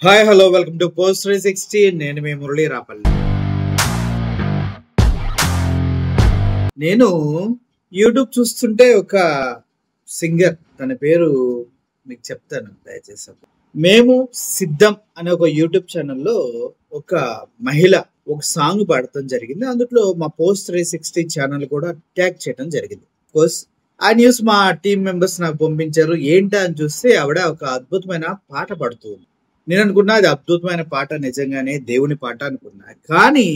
Hi hello welcome to post 360. నేను మీ మురళీ రాపల్లి. నేను YouTube చూస్తుంటే ఒక సింగర్, తన పేరు మీకు చెప్తాను దయచేసి. మేము సిద్ధం అనే ఒక యూట్యూబ్ ఛానల్లో ఒక మహిళ ఒక సాంగ్ పాడటం జరిగింది. అందులో మా పోస్ట్ 360 ఛానల్ కూడా ట్యాగ్ చేయడం జరిగింది. కోర్స్ ఆ న్యూస్ మా టీం మెంబర్స్ నాకు పంపించారు. ఏంటా అని చూస్తే ఆవిడ ఒక అద్భుతమైన పాట పాడుతుంది. నేను అనుకున్నా అది అద్భుతమైన పాట, నిజంగానే దేవుని పాట అనుకున్నా. కానీ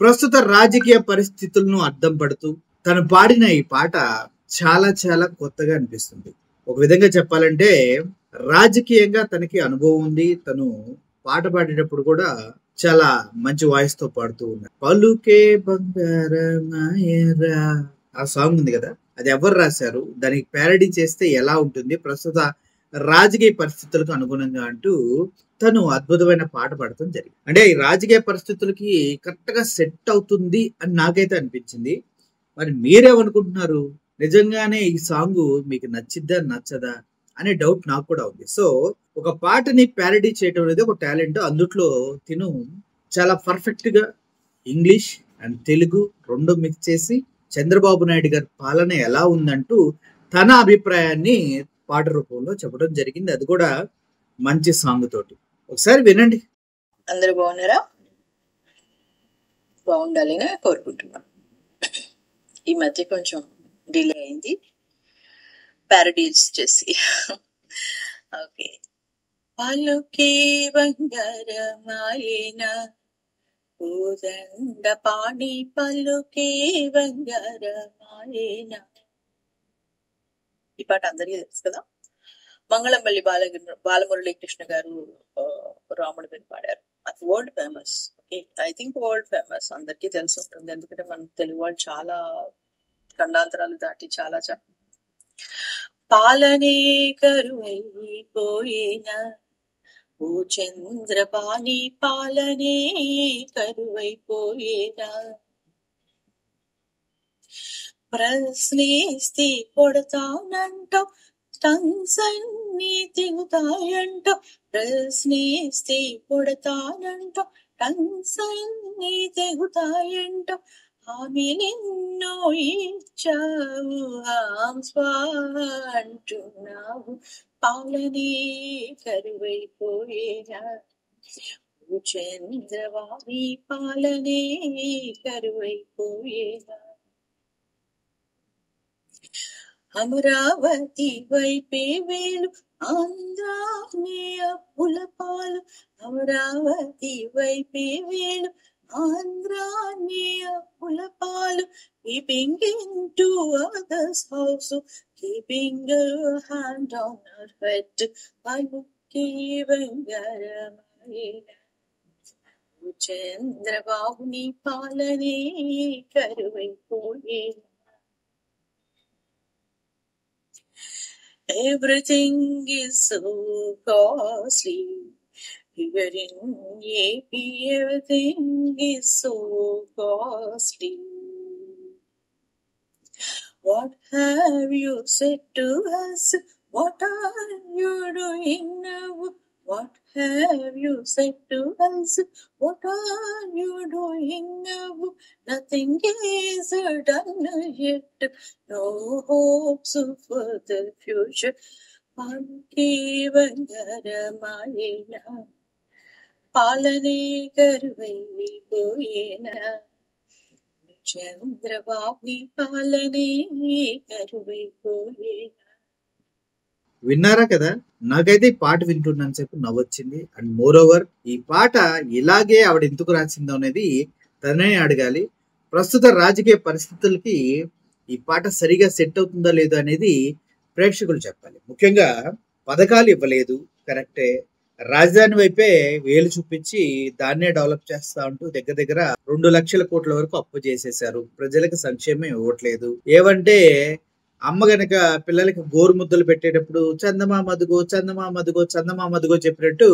ప్రస్తుత రాజకీయ పరిస్థితులను అర్థం పడుతూ తను పాడిన ఈ పాట చాలా చాలా కొత్తగా అనిపిస్తుంది. ఒక విధంగా చెప్పాలంటే రాజకీయంగా తనకి అనుభవం ఉంది. తను పాట పాడేటప్పుడు కూడా చాలా మంచి వాయిస్ తో పాడుతూ ఉన్నారు. పలుకే బంగారమాయరా ఆ సాంగ్ ఉంది కదా, అది ఎవరు రాశారు, దానికి ప్యారడీ చేస్తే ఎలా ఉంటుంది ప్రస్తుత రాజకీయ పరిస్థితులకు అనుగుణంగా అంటూ తను అద్భుతమైన పాట పాడటం జరిగింది. అంటే ఈ రాజకీయ పరిస్థితులకి కరెక్ట్ గా సెట్ అవుతుంది అని నాకైతే అనిపించింది. మరి మీరేమనుకుంటున్నారు? నిజంగానే ఈ సాంగ్ మీకు నచ్చిద్దా నచ్చదా అనే డౌట్ నాకు కూడా ఉంది. సో ఒక పాటని ప్యారడీ చేయడం అనేది ఒక టాలెంట్. అందుట్లో తిను చాలా పర్ఫెక్ట్ గా ఇంగ్లీష్ అండ్ తెలుగు రెండు మిక్స్ చేసి చంద్రబాబు నాయుడు గారి పాలన ఎలా ఉందంటూ తన అభిప్రాయాన్ని పాట రూపంలో చెప్పడం జరిగింది. అది కూడా మంచి సాంగ్ తోటి. ఒకసారి వినండి. అందరూ బాగున్నారా? బాగుండాలని కోరుకుంటున్నాం. ఈ మధ్య కొంచెం డిలే అయింది ప్యారడీస్ చేసి. ఓకే. పలుకే బంగారమాయన పూదండ పాణి పలుకే బంగారమాయన. ఈ పాట అందరికీ తెలుసు కదా. మంగళంపల్లి బాలమురళీకృష్ణ గారు రాముడి మీద పాడారు. అది world famous. I think world famous, అందరికీ తెలిసి ఉంటుంది. ఎందుకంటే మన తెలుగు వాళ్ళు చాలా ఖండాంతరాలు దాటి చాలా పాలనే కరువైపోయిన ఓ చంద్రపాణి పాలనే కరువైపోయిన ప్రశ్నిస్తే కొడతానంటావు, టంగ్స్ అన్ని తెగుతాయంటో. ప్రశ్నిస్తే కొడతానంటో, టంగ్స్ అన్ని తెగుతాయంటో. హామీ నిన్నో ఇచ్చావు, అంటున్నావు. పాలనే కరువైపోయేనా చంద్రబాబు పాలనే కరువైపోయేనా. అమరావతి వైపే వేలు ఆంధ్రానే అప్పుల పాలు. అమరావతి వైపే వేలు ఆంధ్రానే అప్పుల పాలు. Peeping into others' house, keeping a hand on her head. పలుకే బంగారమాయన చంద్రబాబుని పాలనే కరువైపోయేనా. Everything is so costly here in AP. Everything is so costly. What have you said to us? What are you doing now? What have you said to us? What are you doing now? Nothing is done yet. No hopes for the future. పలుకే బంగారమాయన పాలనే కరువైపోయేనా చంద్రబాబు పాలనే కరువైపోయేనా. విన్నారా కదా? నాకైతే ఈ పాట వింటున్నాను సేపు నవ్వొచ్చింది. And more over ఈ పాట ఇలాగే ఆవిడ ఎందుకు రాసిందో అనేది తనే అడగాలి. ప్రస్తుత రాజకీయ పరిస్థితులకి ఈ పాట సరిగా సెట్ అవుతుందా లేదా అనేది ప్రేక్షకులు చెప్పాలి. ముఖ్యంగా పథకాలు ఇవ్వలేదు, కరెక్టే. రాజధాని వైపే వేలు చూపించి దాన్నే డెవలప్ చేస్తా ఉంటూ దగ్గర దగ్గర 2 లక్షల కోట్ల వరకు అప్పు చేసేశారు. ప్రజలకు సంక్షేమం ఇవ్వట్లేదు. ఏమంటే అమ్మ గనక పిల్లలకి గోరు ముద్దలు పెట్టేటప్పుడు చందమామదుగో చందమామదుగో చందమామదుగో చెప్పినట్టు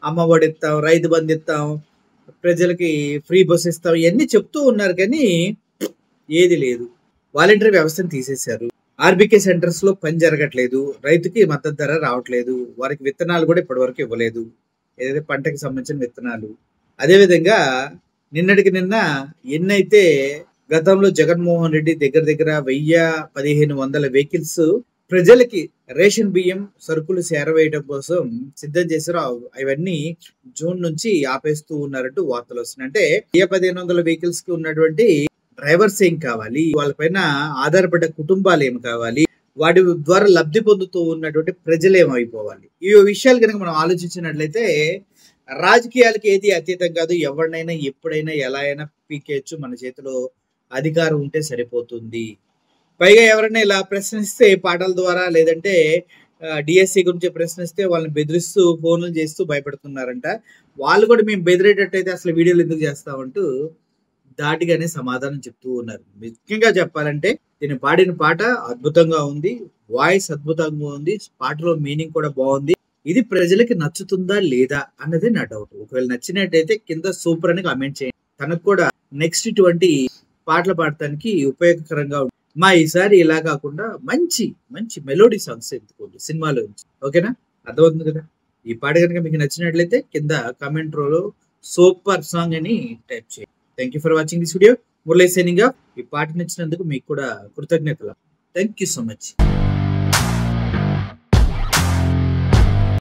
అమ్మ ఒడి ఇస్తాం, రైతు బంధు ఇస్తాం, ప్రజలకి ఫ్రీ బస్ ఇస్తాం, ఇవన్నీ చెప్తూ ఉన్నారు. కానీ ఏది లేదు. వాలంటరీ వ్యవస్థను తీసేశారు. ఆర్బీకే సెంటర్స్ లో పని జరగట్లేదు. రైతుకి మద్దతు ధర రావట్లేదు. వారికి విత్తనాలు కూడా ఇప్పటి వరకు ఇవ్వలేదు. ఏదైతే పంటకి సంబంధించిన విత్తనాలు. అదేవిధంగా నిన్నటికి నిన్న ఎన్నైతే గతంలో జగన్మోహన్ రెడ్డి దగ్గర దగ్గర 1100 వెహికల్స్ ప్రజలకి రేషన్ బియ్యం సరుకులు చేరవేయడం కోసం సిద్ధం చేశారు. అవన్నీ జూన్ నుంచి ఆపేస్తూ ఉన్నారంటూ వార్తలు వస్తున్నాయి. అంటే 1500 వెహికల్స్ కి ఉన్నటువంటి డ్రైవర్స్ ఏం కావాలి, వాళ్ళపైన ఆధారపడ్డ కుటుంబాలు ఏం కావాలి, వాటి ద్వారా లబ్ధి పొందుతూ ఉన్నటువంటి ప్రజలు ఏమైపోవాలి. ఈ విషయాలు కనుక మనం ఆలోచించినట్లయితే రాజకీయాలకి ఏది అతీతం కాదు. ఎవరినైనా ఎప్పుడైనా ఎలా అయినా పీకేయచ్చు. మన చేతిలో అధికారం ఉంటే సరిపోతుంది. పైగా ఎవరైనా ఇలా ప్రశ్నిస్తే పాటల ద్వారా, లేదంటే డిఎస్సి గురించి ప్రశ్నిస్తే వాళ్ళని బెదిరిస్తూ ఫోన్లు చేస్తూ భయపెడుతున్నారంట. వాళ్ళు కూడా మేము బెదిరేటట్టయితే అసలు వీడియోలు ఎందుకు చేస్తామంటూ దాటిగానే సమాధానం చెప్తూ ఉన్నారు. ముఖ్యంగా చెప్పాలంటే దీన్ని పాడిన పాట అద్భుతంగా ఉంది, వాయిస్ అద్భుతంగా ఉంది, పాటలో మీనింగ్ కూడా బాగుంది. ఇది ప్రజలకి నచ్చుతుందా లేదా అన్నది నా డౌట్. ఒకవేళ నచ్చినట్టయితే కింద సూపర్ అని కామెంట్ చేయండి. తనకు కూడా నెక్స్ట్ ఇటువంటి పాటలు పాడటానికి ఉపయోగకరంగా ఉంటుంది. మా ఈసారి ఇలా కాకుండా మంచి మంచి మెలోడీ సాంగ్స్ ఎత్తుకోండి సినిమాలో నుంచి. ఓకేనా? అర్థమవుతుంది కదా? ఈ పాట కనుక మీకు నచ్చినట్లయితే కింద కామెంట్ రోలో సూపర్ సాంగ్ అని టైప్ చేయండి. Thank you for watching this video. Murali signing off. ఈ పాట నచ్చినందుకు మీకు కూడా కృతజ్ఞతలు. Thank you so much.